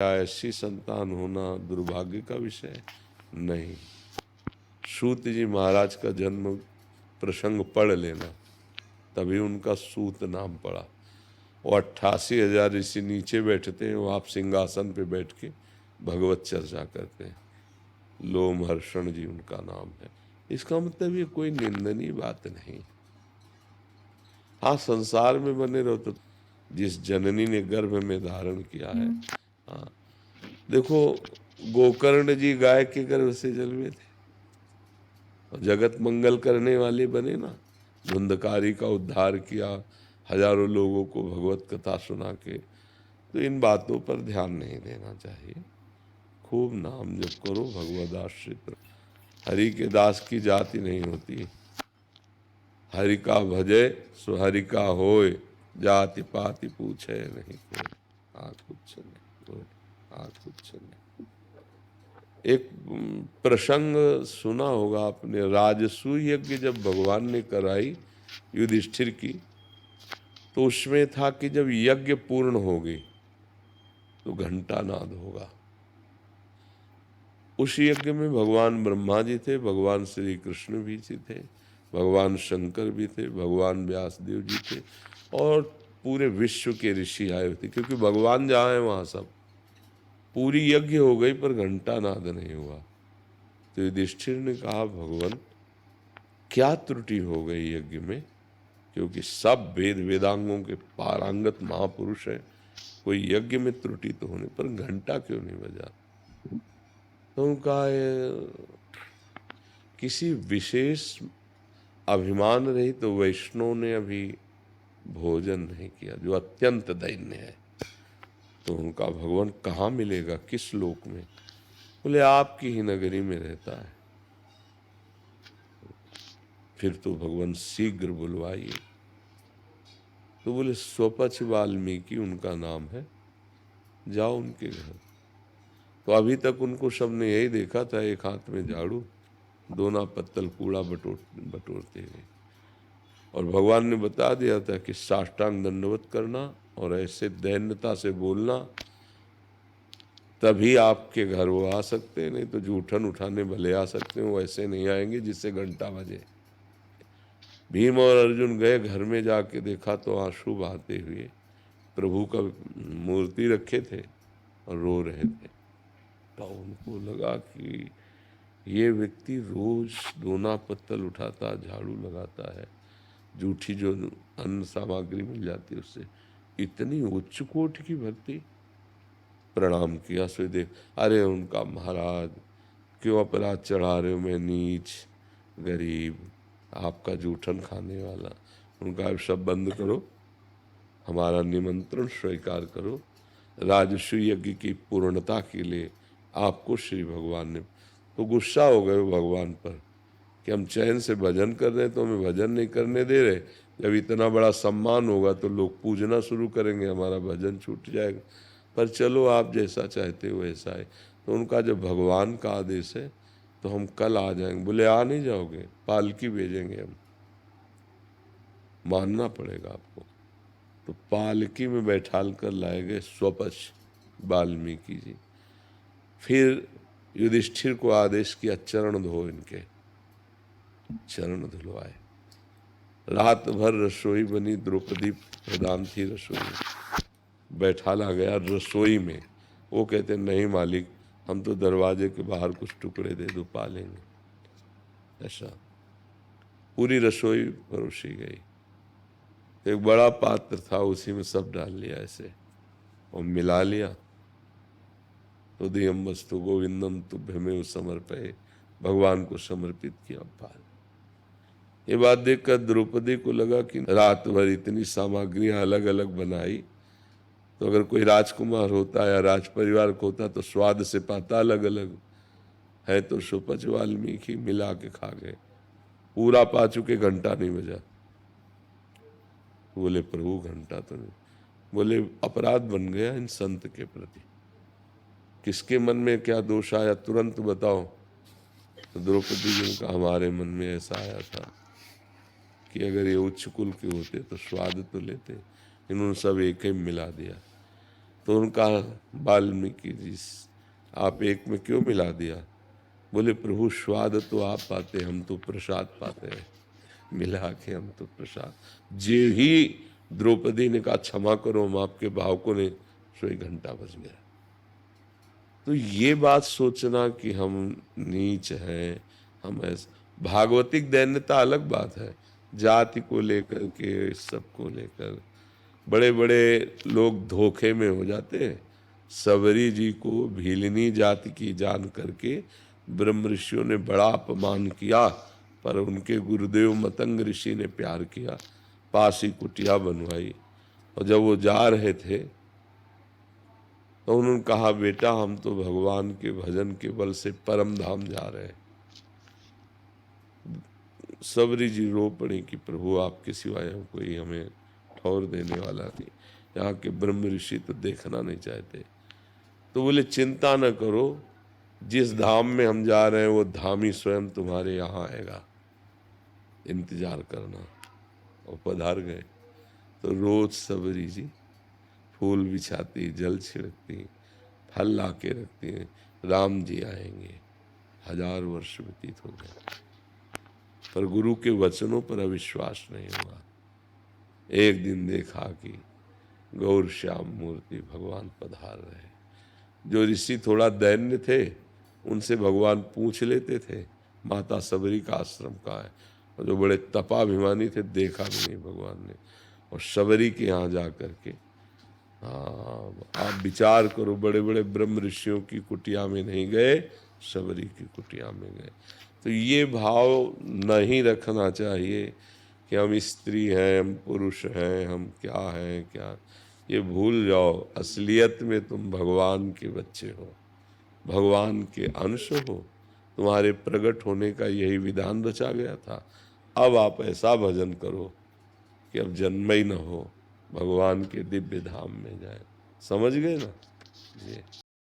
क्या ऐसी संतान होना दुर्भाग्य का विषय नहीं। सूत जी महाराज का जन्म प्रसंग पढ़ लेना, तभी उनका सूत नाम पड़ा। वो 88,000 ऋषि नीचे बैठते हैं, वो आप सिंहासन पे बैठ के भगवत चर्चा करते हैं। लोमहर्षण जी उनका नाम है। इसका मतलब ये कोई निंदनीय बात नहीं। हाँ, संसार में बने रहो तो जिस जननी ने गर्भ में धारण किया है। हाँ, देखो गोकर्ण जी गाय के गर्भ से जन्मे थे और जगत मंगल करने वाले बने ना, धुंधकारी का उद्धार किया, हजारों लोगों को भगवत कथा सुना के। तो इन बातों पर ध्यान नहीं देना चाहिए। खूब नाम जप करो, भगवद आश्रित रहो। हरि के दास की जाति नहीं होती। हरि का भजे सो हरि का होय, जाति पाति पूछे नहीं कोई। कुछ नहीं कोई, कुछ नहीं। एक प्रसंग सुना होगा आपने, राजसूय यज्ञ जब भगवान ने कराई युधिष्ठिर की, तो उसमें था कि जब यज्ञ पूर्ण हो गई तो घंटा नाद होगा। उस यज्ञ में भगवान ब्रह्मा जी थे, भगवान श्री कृष्ण भी जी थे, भगवान शंकर भी थे, भगवान व्यासदेव जी थे और पूरे विश्व के ऋषि आए थे, क्योंकि भगवान जहाँ है वहाँ सब। पूरी यज्ञ हो गई पर घंटा नाद नहीं हुआ। तो युधिष्ठिर ने कहा, भगवान क्या त्रुटि हो गई यज्ञ में, क्योंकि सब वेद वेदांगों के पारंगत महापुरुष हैं, कोई यज्ञ में त्रुटि तो होने पर घंटा क्यों नहीं बजा। तो उनका किसी विशेष अभिमान रही तो वैष्णव ने अभी भोजन नहीं किया, जो अत्यंत दैन्य है। तो उनका भगवान कहाँ मिलेगा, किस लोक में? बोले आपकी ही नगरी में रहता है। फिर तो भगवान शीघ्र बुलवाइए। तो बोले स्वपच वाल्मीकि उनका नाम है, जाओ उनके घर। तो अभी तक उनको सबने यही देखा था, एक हाथ में झाड़ू, दोना पत्तल कूड़ा बटोरते हुए। और भगवान ने बता दिया था कि साष्टांग दंडवत करना और ऐसे दैन्यता से बोलना, तभी आपके घर वो आ सकते हैं, नहीं तो जूठन उठाने भले आ सकते हैं, वो ऐसे नहीं आएंगे जिससे घंटा बजे। भीम और अर्जुन गए, घर में जाके देखा तो आंसू बहाते हुए प्रभु का मूर्ति रखे थे और रो रहे थे। तो उनको लगा कि ये व्यक्ति रोज दोना पत्तल उठाता, झाड़ू लगाता है, जूठी जो अन्न सामग्री मिल जाती है उससे इतनी उच्च कोटि की भक्ति। प्रणाम किया सुदेव, अरे उनका महाराज क्यों अपराध चढ़ा रहे हो, मैं नीच गरीब आपका जूठन खाने वाला। उनका अब सब बंद करो, हमारा निमंत्रण स्वीकार करो। राजसूय यज्ञ की पूर्णता के लिए आपको श्री भगवान ने, तो गुस्सा हो गए भगवान पर कि हम चैन से भजन कर रहे हैं तो हमें भजन नहीं करने दे रहे। जब इतना बड़ा सम्मान होगा तो लोग पूजना शुरू करेंगे, हमारा भजन छूट जाएगा। पर चलो आप जैसा चाहते हो वैसा है। तो उनका जब भगवान का आदेश है तो हम कल आ जाएंगे। बोले आ नहीं जाओगे, पालकी भेजेंगे हम, मानना पड़ेगा आपको। तो पालकी में बैठाल कर लाए गए स्वपच वाल्मीकि जी। फिर युधिष्ठिर को आदेश किया, चरण धो इनके। चरण धुलवाए। रात भर रसोई बनी, द्रौपदी प्रधान थी रसोई में। बैठाला गया रसोई में। वो कहते नहीं मालिक, हम तो दरवाजे के बाहर कुछ टुकड़े दे दो, पालेंगे। ऐसा पूरी रसोई परोसी गई। एक बड़ा पात्र था, उसी में सब डाल लिया ऐसे और मिला लिया। उदयम वस्तु गोविंदम तुभ्यमेव समर्पये, भगवान को समर्पित किया पाल। ये बात देखकर द्रौपदी को लगा कि रात भर इतनी सामग्रियां अलग अलग बनाई, तो अगर कोई राजकुमार होता या राज परिवार को होता तो स्वाद से पाता अलग अलग है। तो सुपच वाल्मीकि मिला के खा गए, पूरा पा चुके, घंटा नहीं बजा। बोले प्रभु घंटा तो नहीं। बोले अपराध बन गया इन संत के प्रति, किसके मन में क्या दोष आया तुरंत बताओ। तो द्रौपदी जी ने कहा हमारे मन में ऐसा आया था कि अगर ये उच्च कुल के होते तो स्वाद तो लेते, इन्होंने सब एक ही मिला दिया। तो उनका वाल्मीकि जी, आप एक में क्यों मिला दिया? बोले प्रभु स्वाद तो आप पाते, हम तो प्रसाद पाते हैं, मिला के हम तो प्रसाद। जे ही द्रौपदी ने कहा क्षमा करो हम आपके भावकों ने, सो 1 घंटा बज गया। तो ये बात सोचना कि हम नीच हैं, हम ऐसे, भागवतिक दैन्यता अलग बात है, जाति को लेकर के, सबको लेकर बड़े बड़े लोग धोखे में हो जाते हैं। सबरी जी को भीलनी जाति की जान करके ब्रह्म ऋषियों ने बड़ा अपमान किया, पर उनके गुरुदेव मतंग ऋषि ने प्यार किया, पास ही कुटिया बनवाई। और जब वो जा रहे थे तो उन्होंने कहा बेटा हम तो भगवान के भजन के बल से परम धाम जा रहे हैं। सबरी जी रो पड़ी कि प्रभु आपके सिवाय हम कोई हमें ठौर देने वाला नहीं, यहाँ के ब्रह्म ऋषि तो देखना नहीं चाहते। तो बोले चिंता न करो, जिस धाम में हम जा रहे हैं वो धाम ही स्वयं तुम्हारे यहाँ आएगा, इंतजार करना। और पधार गए। तो रोज सबरी जी फूल बिछाती, जल छिड़कती, फल ला के रखती हैं, राम जी आएंगे। 1000 वर्ष व्यतीत हो गए, पर गुरु के वचनों पर अविश्वास नहीं हुआ। एक दिन देखा कि गौर श्याम मूर्ति भगवान पधार रहे। जो ऋषि थोड़ा दैन्य थे उनसे भगवान पूछ लेते थे माता सबरी का आश्रम कहाँ है, और जो बड़े तपाभिमानी थे देखा भी नहीं भगवान ने। और सबरी के यहाँ जा करके, हाँ आप विचार करो, बड़े बड़े ब्रह्म ऋषियों की कुटिया में नहीं गए, सबरी की कुटिया में गए। तो ये भाव नहीं रखना चाहिए कि हम स्त्री हैं, हम पुरुष हैं, हम क्या हैं क्या। ये भूल जाओ, असलियत में तुम भगवान के बच्चे हो, भगवान के अंश हो। तुम्हारे प्रकट होने का यही विधान रचा गया था। अब आप ऐसा भजन करो कि अब जन्म ही न हो, भगवान के दिव्य धाम में जाए। समझ गए ना? जी।